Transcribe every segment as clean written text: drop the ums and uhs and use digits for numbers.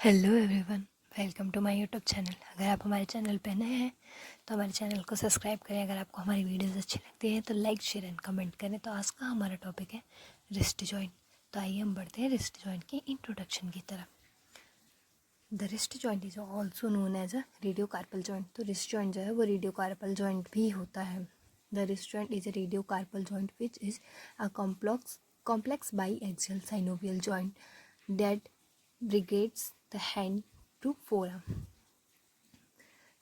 Hello everyone, welcome to my YouTube channel. अगर आप हमारे चैनल पे नए हैं तो हमारे चैनल को सब्सक्राइब करें। अगर आपको हमारी वीडियोस अच्छी लगती हैं तो लाइक शेयर एंड कमेंट करें। तो आज का हमारा टॉपिक है रिस्ट जॉइंट। तो आइए हम बढ़ते हैं रिस्ट जॉइंट की इंट्रोडक्शन की तरफ। The wrist joint is also known as a radio carpal joint. तो रिस्ट जॉइंट जो है वो रेडियो कार्पल जॉइंट भी होता है। The wrist joint is a radio carpal joint which is a complex bi axial synovial joint that brigades the hand to forearm.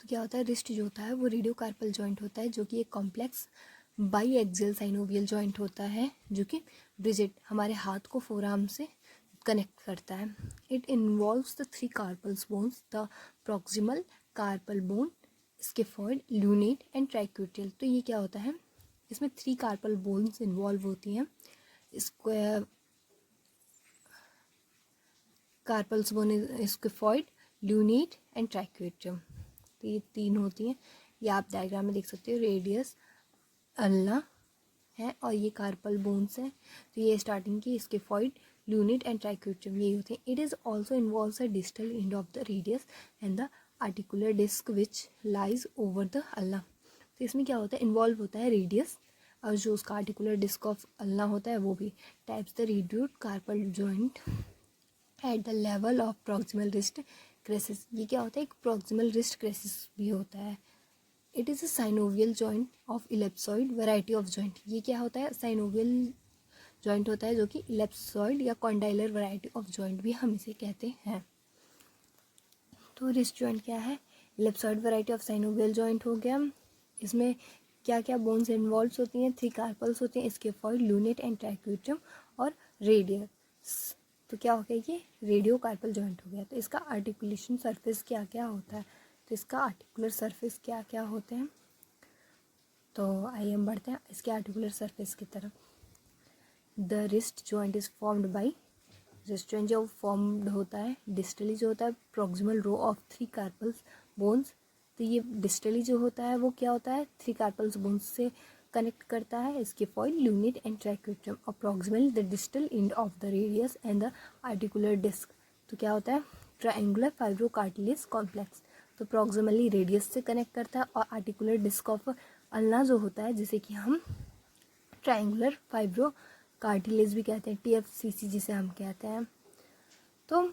तो क्या होता है, रिस्ट जो होता है वो रेडियो कार्पल जॉइंट होता है जो कि एक complex bi axial synovial joint होता है जो कि ब्रिजेट हमारे हाथ को फोरआर्म से कनेक्ट करता है। It involves the three carpals bones, the proximal carpal bone, scaphoid, lunate and triquetral. तो ये क्या होता है, इसमें थ्री कार्पल बोन्स इन्वॉल्व होती हैं। Square carpals bone, scaphoid, lunate and triquetrum. तो ये तीन होती हैं। ये आप डायग्राम में देख सकते हो, रेडियस, अल्ना है और ये कार्पल बोन्स हैं। तो ये स्टार्टिंग की स्किफॉइड, ल्यूनेट एंड ट्राइक्यूटियम यही होते हैं। It is also involves the distal end of the radius and the articular disc which lies over the ulna. तो इसमें क्या होता है, इन्वॉल्व होता है रेडियस और जो उसका आर्टिकुलर डिस्क ऑफ अल्ना होता है वो भी। Types the radiocarpal joint at the level of proximal wrist creases. ये क्या होता है, एक प्रॉक्सिमल रिस्ट क्रेसिस भी होता है। It is a synovial joint of ellipsoid variety of joint. ये क्या होता है, साइनोवियल जॉइंट होता है जो कि इलेप्सॉइड या कॉन्डाइलर वैरायटी ऑफ जॉइंट भी हम इसे कहते हैं। तो रिस्ट जॉइंट क्या है, इलेप्सॉइड वैरायटी ऑफ साइनोवियल जॉइंट हो गया। इसमें क्या क्या बोन्स इन्वॉल्व होती हैं, थ्री कार्पल्स होते हैं, स्किफॉइड, ल्यूनेट एंड ट्राइक्यूटियम और रेडियस। तो क्या हो गया, ये रेडियो कार्पल जॉइंट हो गया। तो इसका आर्टिकुलेशन सरफेस क्या क्या होता है, तो इसका आर्टिकुलर सरफेस क्या क्या होते हैं। तो आइए हम बढ़ते हैं इसके आर्टिकुलर सरफेस की तरफ। The wrist joint is formed by, wrist joint जो फॉर्म्ड होता है डिस्टली जो होता है proximal row of three carpals bones. तो ये डिस्टली जो होता है वो क्या होता है, थ्री कार्पल्स बोन्स से कनेक्ट करता है। स्किफॉइड, ल्यूनेट एंड ट्राइक्यूटियम और proximal the distal end of the radius and the articular disc. तो क्या होता है, ट्रायंगुलर फाइब्रोकार्टिलेज कॉम्प्लेक्स। तो प्रॉक्सिमली रेडियस से कनेक्ट करता है और आर्टिकुलर डिस्क ऑफ अल्ना जो होता है जिसे कि हम ट्रायंगुलर फाइब्रो कार्टिलेज भी कहते हैं, TFCC जिसे हम कहते हैं। तो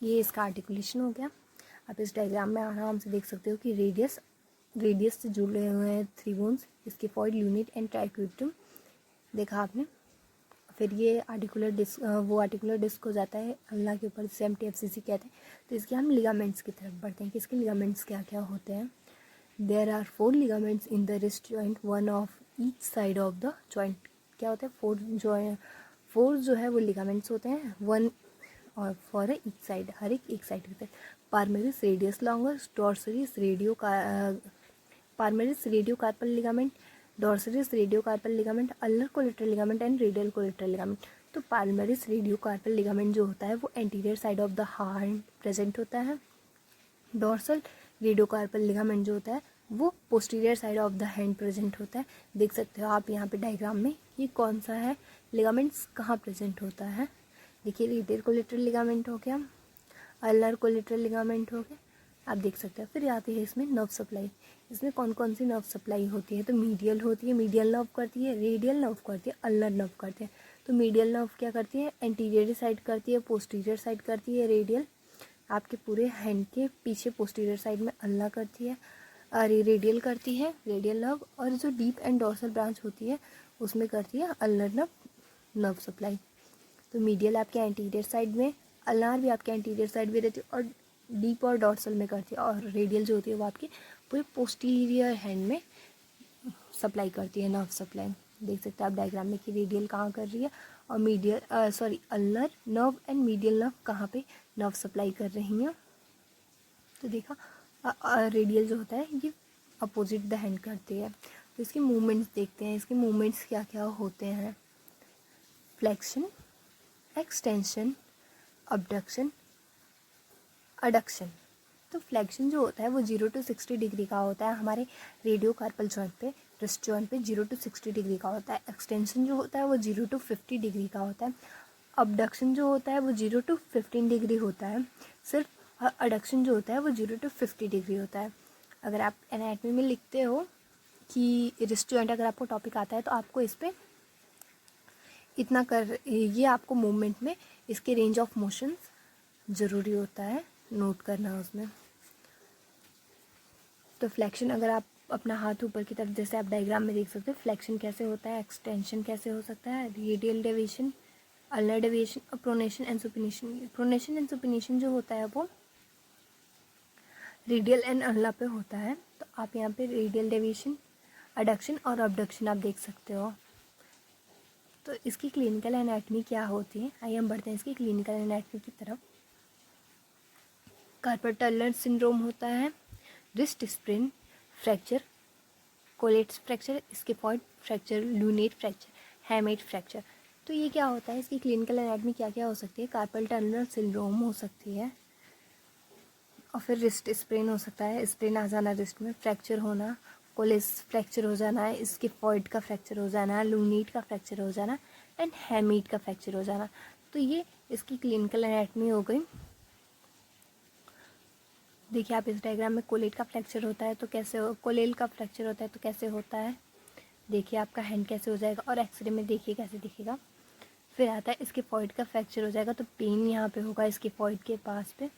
ये इसका आर्टिकुलेशन हो गया। आप इस डायग्राम में आराम से देख सकते हो कि रेडियस से जुड़े हुए हैं थ्री बोन्स, स्किफॉइड, ल्यूनेट एंड ट्राइक्यूटियम देखा आपने। फिर ये आर्टिकुलर डिस्क, वो आर्टिकुलर डिस्क हो जाता है अल्ना के ऊपर, जिसे हम TFCC कहते हैं। तो इसके हम लिगामेंट्स की तरफ बढ़ते हैं कि इसके लिगामेंट्स क्या क्या होते हैं। There are 4 ligaments in the wrist joint, one of each side of the joint. क्या होता है, फोर जो है वो लिगामेंट्स होते हैं, वन और फॉर ईच साइड, हर एक साइड की तरफ। Palmaris radius longus, dorsalis radio का palmaris radiocarpal ligament, dorsalis radiocarpal ligament, ulnar collateral ligament and radial collateral ligament. तो पाल्मरिस रेडियो कार्पल लिगामेंट जो होता है वो anterior side of the heart present होता है। डॉर्सल रेडियोकार्पल लिगामेंट जो होता है वो posterior side of the hand present होता है। देख सकते हो आप यहाँ पे डायग्राम में, ये कौन सा है, लिगामेंट्स कहाँ प्रेजेंट होता है। देखिए, रेडियल कोलेटरल लिगामेंट हो गया, अल्नर कोलेटरल लिगामेंट हो गया, आप देख सकते हो। फिर आती है इसमें नर्व सप्लाई। इसमें कौन कौन सी नर्व सप्लाई होती है, तो मीडियल होती है, मीडियल नर्व करती है, रेडियल नर्व करती है, अल्नर नर्व करती है। तो मीडियल नर्व क्या करती है, एंटीरियर साइड करती है, पोस्टीरियर साइड करती है रेडियल, आपके पूरे हैंड के पीछे पोस्टीरियर साइड में अल्ना करती है, अरे रेडियल करती है, रेडियल नर्व। और जो डीप एंड डॉर्सल ब्रांच होती है उसमें करती है अल्नर नर्व सप्लाई। तो मीडियल आपके एंटीरियर साइड में, अल्नार भी आपके एंटीरियर साइड में रहती है और डीप और डॉर्सल में करती है, और रेडियल जो होती है वो आपकी पूरे पोस्टीरियर हैंड में सप्लाई करती है, नर्व सप्लाई। देख सकते हैं आप डायग्राम में कि रेडियल कहाँ कर रही है और medial ulnar nerve and medial nerve कहाँ पे नर्व सप्लाई कर रही हैं। तो देखा, रेडियल जो होता है ये अपोजिट द हैंड करती है। तो इसके मूवमेंट्स देखते हैं, इसके मूवमेंट्स क्या क्या होते हैं। Flexion, extension, abduction, adduction. तो फ्लेक्शन जो होता है वो 0 to 60 डिग्री का होता है हमारे रेडियो कार्पल जॉइंट पे, रिस्ट जॉइंट पे 0 to 60 डिग्री का होता है। एक्सटेंशन जो होता है वो 0 to 50 डिग्री का होता है। अबडक्शन जो होता है वो 0 to 15 डिग्री होता है। सिर्फ और अडक्शन जो होता है वो 0 to 50 डिग्री होता है। अगर आप एनाटमी में लिखते हो कि रिस्ट जॉइंट अगर आपको टॉपिक आता है तो आपको इस पर इतना कर, ये आपको मूवमेंट में इसके रेंज ऑफ मोशंस ज़रूरी होता है नोट करना उसमें। तो फ्लेक्शन, अगर आप अपना हाथ ऊपर की तरफ, जैसे आप डायग्राम में देख सकते हो फ्लेक्शन कैसे होता है, एक्सटेंशन कैसे हो सकता है, रेडियल डेविएशन, अल्नर डेविएशन और pronation and supination. Pronation and supination जो होता है वो रेडियल एंड अल्नर पे होता है। तो आप यहाँ पे रेडियल डेविएशन, अडक्शन और अबडक्शन आप देख सकते हो। तो इसकी क्लिनिकल एनाटमी क्या होती है, आइए हम बढ़ते हैं इसकी क्लिनिकल एनाटमी की तरफ। कार्पल टनर सिंड्रोम होता है, wrist sprain fracture, Colles fracture, scaphoid fracture, lunate fracture, hamate fracture. तो ये क्या होता है, इसकी क्लिनिकल एनाटमी क्या क्या हो सकती है। कार्पल टनर सिंड्रोम हो सकती है, और फिर रिस्ट स्प्रेन हो सकता है, स्प्रेन आ जाना रिस्ट में, फ्रैक्चर होना, कोलेट्स फ्रैक्चर हो जाना है, स्किफॉइड का फ्रैक्चर हो जाना, लूनेट का फ्रैक्चर हो जाना एंड हैमेट का फ्रैक्चर हो जाना। तो ये इसकी क्लिनिकल एनाटमी हो गई। देखिए आप इस डायग्राम में कोलेट का फ्रैक्चर होता है तो कैसे कोलेल का फ्रैक्चर होता है तो कैसे होता है, देखिए आपका हैंड कैसे हो जाएगा, और एक्सरे में देखिए कैसे दिखेगा। फिर आता है इसके पॉइंट का फ्रैक्चर हो जाएगा तो पेन यहाँ पे होगा, इसके पॉइंट के पास पे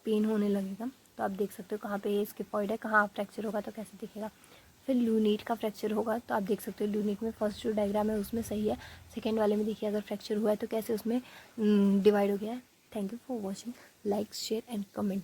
पेन होने लगेगा। तो आप देख सकते हो कहाँ पे इसके पॉइंट है, कहाँ फ्रैक्चर होगा तो कैसे दिखेगा। फिर लूनेट का फ्रैक्चर होगा तो आप देख सकते हो लूनेट में फर्स्ट जो डायग्राम है उसमें सही है, सेकेंड वाले में देखिए अगर फ्रैक्चर हुआ है तो कैसे उसमें डिवाइड हो गया है। Thank you for watching, like share and comment.